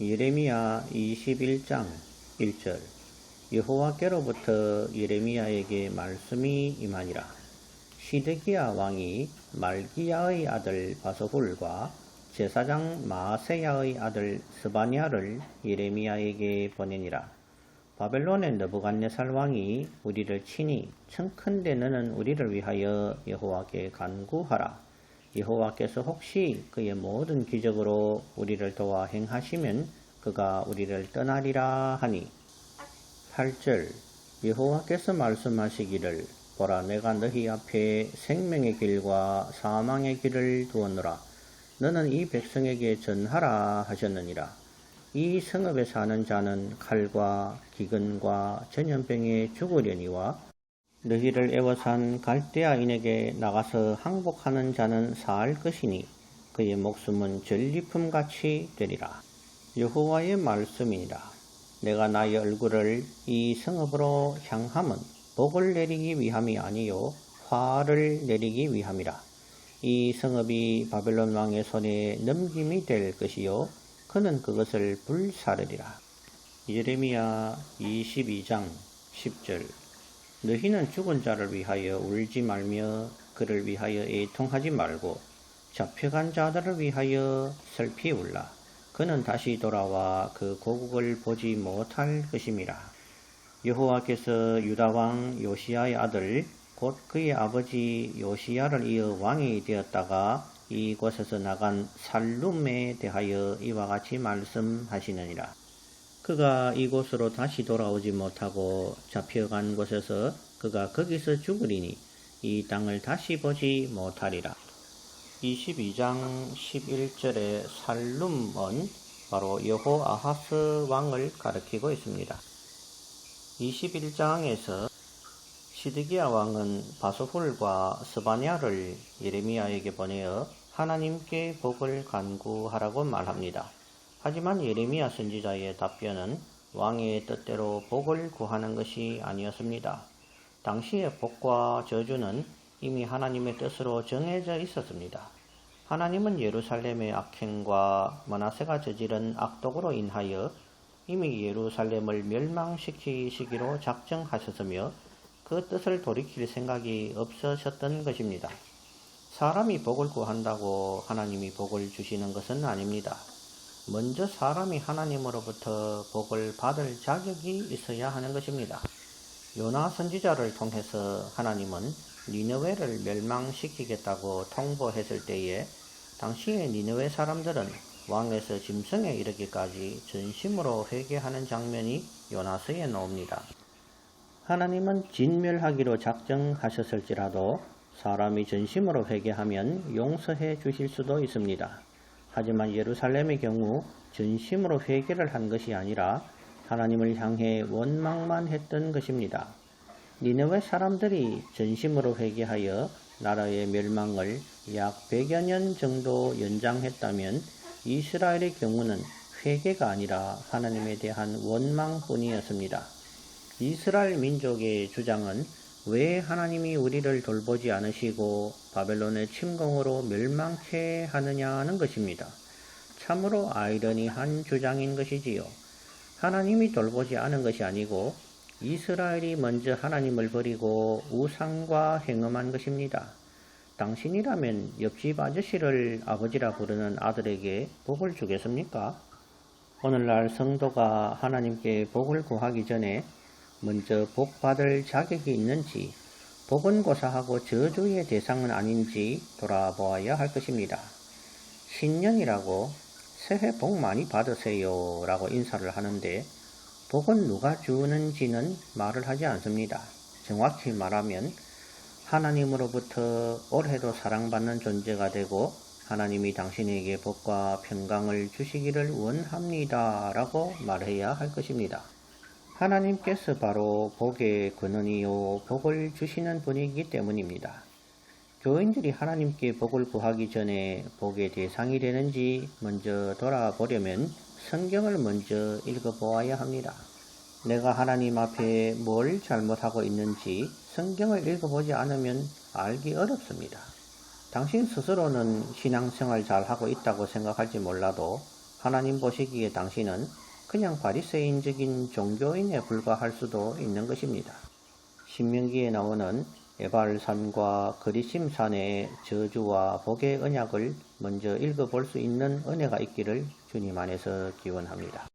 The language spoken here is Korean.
예레미야 21장 1절. 여호와께로부터 예레미야에게 말씀이 임하니라. 시드기야 왕이 말기야의 아들 바스훌과 제사장 마아세야의 아들 스바냐를 예레미야에게 보내니라. 바벨론의 느부갓네살 왕이 우리를 치니 청컨대 너는 우리를 위하여 여호와께 간구하라. 여호와께서 혹시 그의 모든 기적으로 우리를 도와 행하시면 그가 우리를 떠나리라 하니. 8절. 여호와께서 말씀하시기를 보라, 내가 너희 앞에 생명의 길과 사망의 길을 두었노라. 너는 이 백성에게 전하라 하셨느니라. 이 성읍에 사는 자는 칼과 기근과 전염병에 죽으려니와 너희를 애워싼 갈대아인에게 나가서 항복하는 자는 사할 것이니 그의 목숨은 전리품같이 되리라. 여호와의 말씀이니라. 내가 나의 얼굴을 이 성읍으로 향함은 복을 내리기 위함이 아니요 화를 내리기 위함이라. 이 성읍이 바벨론 왕의 손에 넘김이 될 것이요 그는 그것을 불사르리라. 예레미야 22장 10절. 너희는 죽은 자를 위하여 울지 말며 그를 위하여 애통하지 말고 잡혀간 자들을 위하여 슬피 울라. 그는 다시 돌아와 그 고국을 보지 못할 것임이라. 여호와께서 유다왕 요시야의 아들 곧 그의 아버지 요시야를 이어 왕이 되었다가 이곳에서 나간 살룸에 대하여 이와 같이 말씀하시느니라. 그가 이곳으로 다시 돌아오지 못하고 잡혀간 곳에서 그가 거기서 죽으리니 이 땅을 다시 보지 못하리라. 22장 11절의 살룸은 바로 여호아하스 왕을 가리키고 있습니다. 21장에서 시드기야 왕은 바스훌과 스바냐를 예레미야에게 보내어 하나님께 복을 간구하라고 말합니다. 하지만 예레미야 선지자의 답변은 왕의 뜻대로 복을 구하는 것이 아니었습니다. 당시의 복과 저주는 이미 하나님의 뜻으로 정해져 있었습니다. 하나님은 예루살렘의 악행과 므낫세가 저지른 악독으로 인하여 이미 예루살렘을 멸망시키시기로 작정하셨으며 그 뜻을 돌이킬 생각이 없으셨던 것입니다. 사람이 복을 구한다고 하나님이 복을 주시는 것은 아닙니다. 먼저 사람이 하나님으로부터 복을 받을 자격이 있어야 하는 것입니다. 요나 선지자를 통해서 하나님은 니느웨를 멸망시키겠다고 통보했을 때에 당시의 니느웨 사람들은 왕에서 짐승에 이르기까지 전심으로 회개하는 장면이 요나서에 나옵니다. 하나님은 진멸하기로 작정하셨을지라도 사람이 전심으로 회개하면 용서해 주실 수도 있습니다. 하지만 예루살렘의 경우 전심으로 회개를 한 것이 아니라 하나님을 향해 원망만 했던 것입니다. 니느웨 사람들이 전심으로 회개하여 나라의 멸망을 약 100여 년 정도 연장했다면 이스라엘의 경우는 회개가 아니라 하나님에 대한 원망뿐이었습니다. 이스라엘 민족의 주장은 왜 하나님이 우리를 돌보지 않으시고 바벨론의 침공으로 멸망케 하느냐는 것입니다. 참으로 아이러니한 주장인 것이지요. 하나님이 돌보지 않은 것이 아니고 이스라엘이 먼저 하나님을 버리고 우상과 행음한 것입니다. 당신이라면 옆집 아저씨를 아버지라 부르는 아들에게 복을 주겠습니까? 오늘날 성도가 하나님께 복을 구하기 전에 먼저 복 받을 자격이 있는지, 복은 고사하고 저주의 대상은 아닌지 돌아보아야 할 것입니다. 신년이라고 새해 복 많이 받으세요 라고 인사를 하는데 복은 누가 주는지는 말을 하지 않습니다. 정확히 말하면 하나님으로부터 올해도 사랑받는 존재가 되고 하나님이 당신에게 복과 평강을 주시기를 원합니다 라고 말해야 할 것입니다. 하나님께서 바로 복의 근원이요 복을 주시는 분이기 때문입니다. 교인들이 하나님께 복을 구하기 전에 복의 대상이 되는지 먼저 돌아보려면 성경을 먼저 읽어보아야 합니다. 내가 하나님 앞에 뭘 잘못하고 있는지 성경을 읽어보지 않으면 알기 어렵습니다. 당신 스스로는 신앙생활 잘하고 있다고 생각할지 몰라도 하나님 보시기에 당신은 그냥 바리새인적인 종교인에 불과할 수도 있는 것입니다. 신명기에 나오는 에발산과 그리심산의 저주와 복의 언약을 먼저 읽어볼 수 있는 은혜가 있기를 주님 안에서 기원합니다.